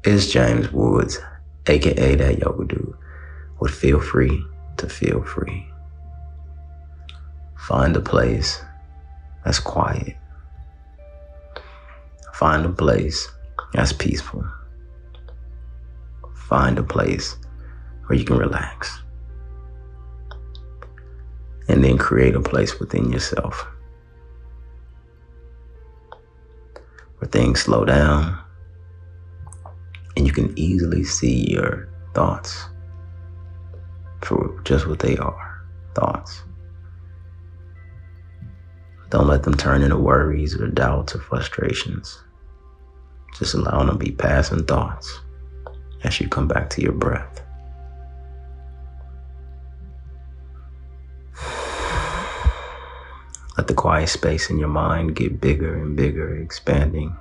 It's James Woods, aka that yoga dude, would feel free to feel free. Find a place that's quiet. Find a place that's peaceful. Find a place where you can relax. And then create a place within yourself where things slow down and you can easily see your thoughts for just what they are, thoughts. Don't let them turn into worries or doubts or frustrations. Just allow them to be passing thoughts as you come back to your breath. Let the quiet space in your mind get bigger and bigger, expanding.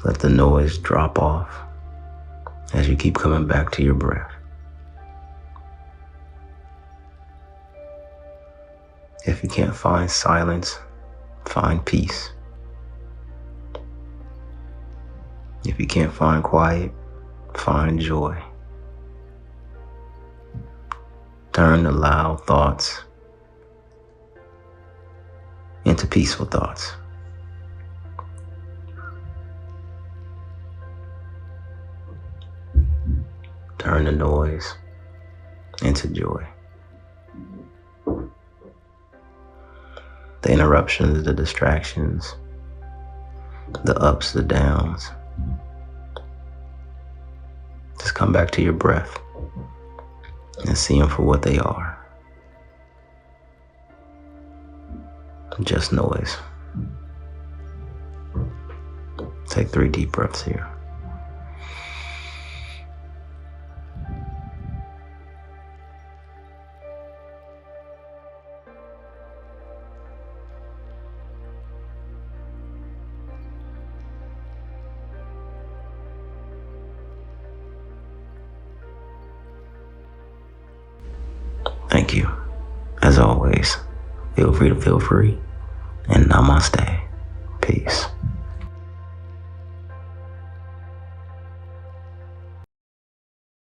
Let the noise drop off as you keep coming back to your breath. If you can't find silence, find peace. If you can't find quiet, find joy. Turn the loud thoughts into peaceful thoughts. Turn the noise into joy. The interruptions, the distractions, the ups, the downs. Just come back to your breath and see them for what they are. Just noise. Take 3 deep breaths here. Thank you. As always, feel free to feel free. And namaste. Peace.